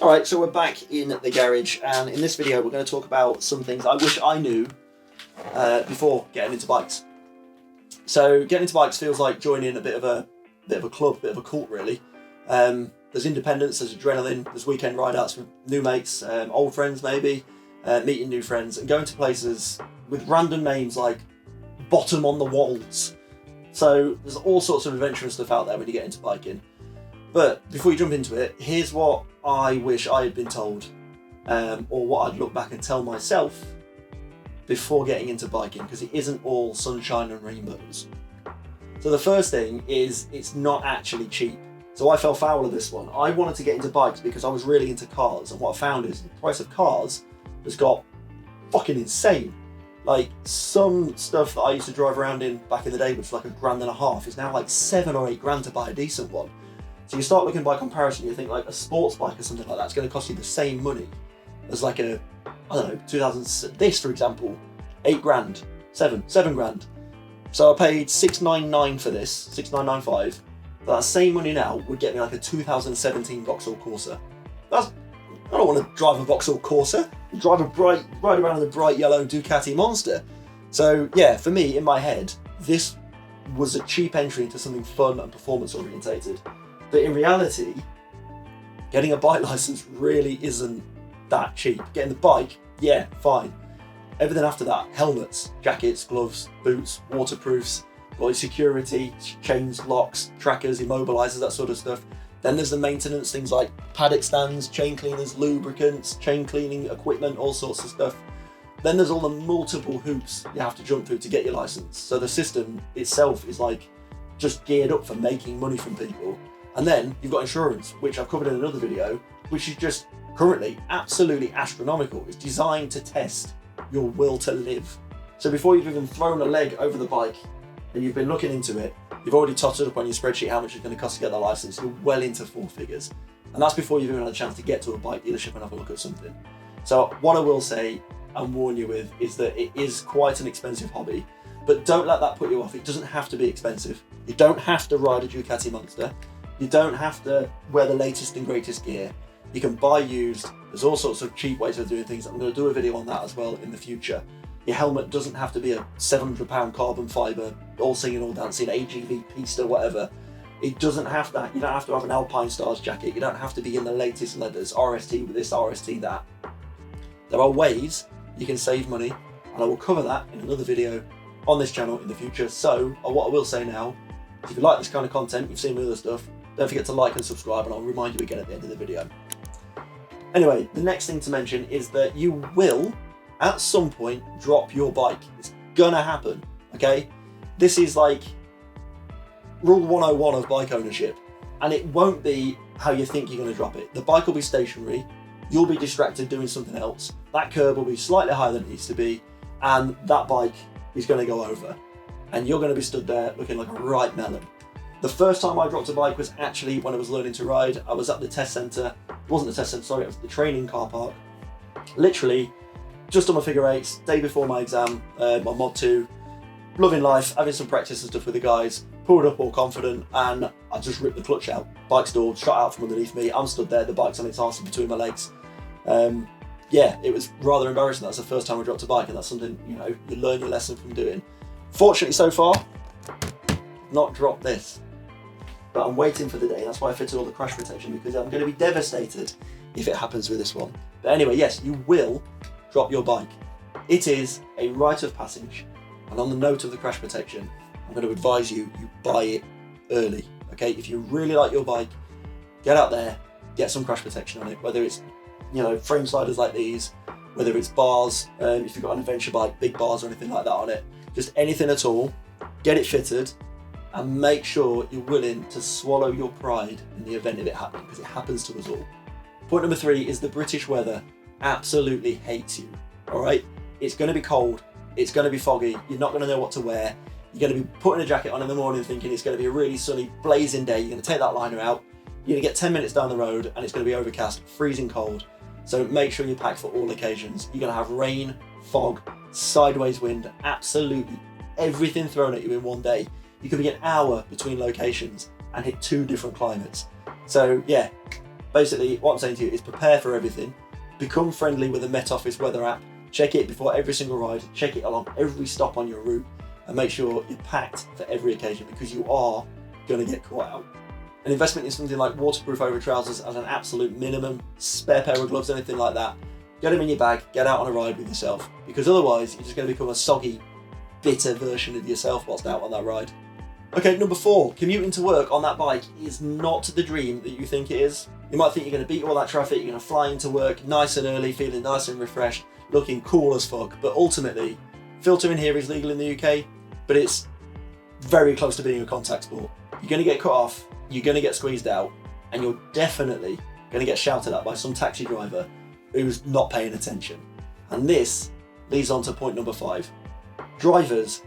Alright, so we're back in the garage, and in this video we're going to talk about some things I wish I knew before getting into bikes. So getting into bikes feels like joining a bit of a club, a bit of a cult really. There's independence, there's adrenaline, there's weekend ride-outs with new mates, old friends maybe, meeting new friends, and going to places with random names like Bottom on the Walls. So there's all sorts of adventurous stuff out there when you get into biking. But before you jump into it, here's what I wish I had been told, or what I'd look back and tell myself before getting into biking, because it isn't all sunshine and rainbows. So the first thing is it's not actually cheap. So I fell foul of this one. I wanted to get into bikes because I was really into cars, and what I found is the price of cars has got fucking insane. Like, some stuff that I used to drive around in back in the day, which was like $1,500, is now like $7 or $8 to buy a decent one. So you start looking by comparison, you think like a sports bike or something like that's going to cost you the same money as like a, I don't know, 2000, this for example, $8, $7 grand. So I paid $699 for this, $6,995. But that same money now would get me like a 2017 Vauxhall Corsa. I don't want to drive a Vauxhall Corsa. I drive ride around in a bright yellow Ducati Monster. So yeah, for me, in my head, this was a cheap entry into something fun and performance orientated. But in reality, getting a bike license really isn't that cheap. Getting the bike, yeah, fine. Everything after that, helmets, jackets, gloves, boots, waterproofs, like security, chains, locks, trackers, immobilizers, that sort of stuff. Then there's the maintenance, things like paddock stands, chain cleaners, lubricants, chain cleaning equipment, all sorts of stuff. Then there's all the multiple hoops you have to jump through to get your license. So the system itself is like just geared up for making money from people. And then you've got insurance, which I've covered in another video, which is just currently absolutely astronomical. It's designed to test your will to live. So before you've even thrown a leg over the bike and you've been looking into it, you've already totted up on your spreadsheet how much it's going to cost to get the license. You're well into four figures. And that's before you've even had a chance to get to a bike dealership and have a look at something. So what I will say and warn you with is that it is quite an expensive hobby, but don't let that put you off. It doesn't have to be expensive. You don't have to ride a Ducati Monster. You don't have to wear the latest and greatest gear. You can buy used. There's all sorts of cheap ways of doing things. I'm going to do a video on that as well in the future. Your helmet doesn't have to be a £700 carbon fibre, all singing, all dancing, AGV piste or whatever. It doesn't have that. You don't have to have an Alpine Stars jacket. You don't have to be in the latest leathers, RST with this, RST that. There are ways you can save money, and I will cover that in another video on this channel in the future. So, what I will say now, if you like this kind of content, you've seen my other stuff, don't forget to like and subscribe, and I'll remind you again at the end of the video. Anyway, the next thing to mention is that you will, at some point, drop your bike. It's gonna happen, okay? This is like rule 101 of bike ownership, and it won't be how you think you're gonna drop it. The bike will be stationary, you'll be distracted doing something else, that curb will be slightly higher than it needs to be, and that bike is gonna go over. And you're gonna be stood there looking like a right melon. The first time I dropped a bike was actually when I was learning to ride. I was at the test centre. It wasn't the test centre, sorry, it was the training car park. Literally, just on my figure eights, day before my exam, my mod 2, loving life, having some practice and stuff with the guys, pulled up all confident, and I just ripped the clutch out. Bike stalled, shot out from underneath me. I'm stood there, the bike's on its arse between my legs. Yeah, it was rather embarrassing. That's the first time I dropped a bike, and that's something, you know, you learn your lesson from doing. Fortunately, so far, not dropped this. But I'm waiting for the day. That's why I fitted all the crash protection, because I'm going to be devastated if it happens with this one. But anyway, yes, you will drop your bike. It is a rite of passage. And on the note of the crash protection, I'm going to advise you buy it early. Okay, if you really like your bike, get out there, get some crash protection on it. Whether it's, you know, frame sliders like these, whether it's bars, if you've got an adventure bike, big bars or anything like that on it, just anything at all, get it fitted. And make sure you're willing to swallow your pride in the event of it happening, because it happens to us all. Point number 3 is the British weather absolutely hates you, all right? It's going to be cold, it's going to be foggy, you're not going to know what to wear, you're going to be putting a jacket on in the morning thinking it's going to be a really sunny, blazing day, you're going to take that liner out, you're going to get 10 minutes down the road and it's going to be overcast, freezing cold. So make sure you're packed for all occasions. You're going to have rain, fog, sideways wind, absolutely everything thrown at you in one day. You could be an hour between locations and hit 2 different climates. So yeah, Basically, what I'm saying to you is prepare for everything. Become friendly with the Met Office weather app. Check it before every single ride. Check it along every stop on your route, and make sure you're packed for every occasion, because you are going to get caught out. An investment in something like waterproof over trousers as an absolute minimum, spare pair of gloves, anything like that. Get them in your bag, get out on a ride with yourself, because otherwise you're just going to become a soggy, bitter version of yourself whilst out on that ride. Okay, number 4, commuting to work on that bike is not the dream that you think it is. You might think you're going to beat all that traffic, you're going to fly into work nice and early, feeling nice and refreshed, looking cool as fuck, but ultimately, filtering here is legal in the UK, but it's very close to being a contact sport. You're going to get cut off, you're going to get squeezed out, and you're definitely going to get shouted at by some taxi driver who's not paying attention. And this leads on to point number 5. Drivers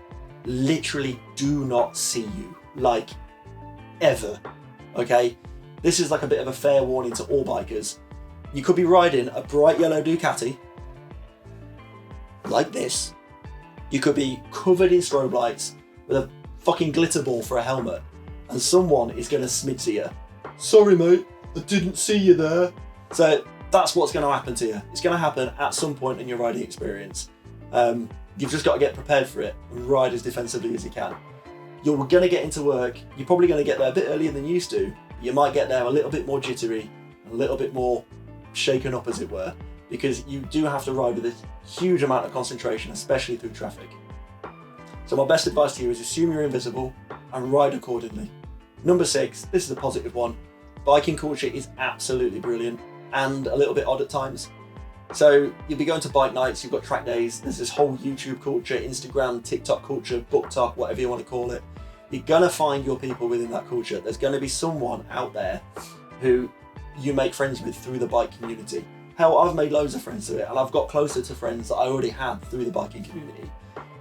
literally do not see you, like, ever, okay? This is like a bit of a fair warning to all bikers. You could be riding a bright yellow Ducati, like this. You could be covered in strobe lights with a fucking glitter ball for a helmet, and someone is going to smidge you. Sorry mate, I didn't see you there. So that's what's going to happen to you. It's going to happen at some point in your riding experience. You've just got to get prepared for it and ride as defensively as you can. You're going to get into work, you're probably going to get there a bit earlier than you used to. You might get there a little bit more jittery, a little bit more shaken up, as it were, because you do have to ride with a huge amount of concentration, especially through traffic. So my best advice to you is assume you're invisible and ride accordingly. Number 6, this is a positive one. Biking culture is absolutely brilliant and a little bit odd at times. So you'll be going to bike nights, you've got track days, there's this whole YouTube culture, Instagram, TikTok culture, book talk, whatever you want to call it. You're gonna find your people within that culture. There's gonna be someone out there who you make friends with through the bike community. Hell, I've made loads of friends through it, and I've got closer to friends that I already had through the biking community.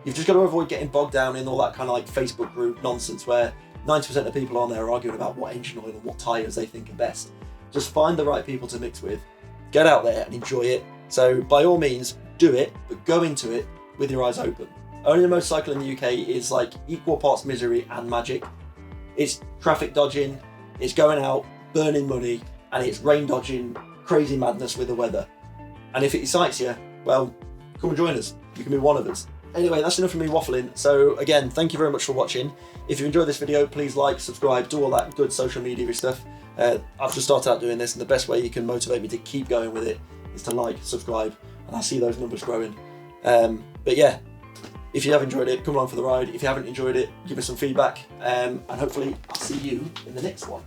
You've just got to avoid getting bogged down in all that kind of like Facebook group nonsense where 90% of people on there are arguing about what engine oil and what tyres they think are best. Just find the right people to mix with, get out there and enjoy it. So by all means, do it, but go into it with your eyes open. Owning a motorcycle in the UK is like equal parts misery and magic. It's traffic dodging, it's going out, burning money, and it's rain dodging, crazy madness with the weather. And if it excites you, well, come and join us. You can be one of us. Anyway, that's enough of me waffling. So again, thank you very much for watching. If you enjoyed this video, please like, subscribe, do all that good social media stuff. I've just started out doing this, and the best way you can motivate me to keep going with it is to like, subscribe, and I see those numbers growing. But yeah, if you have enjoyed it, come along for the ride. If you haven't enjoyed it, give us some feedback, and hopefully I'll see you in the next one.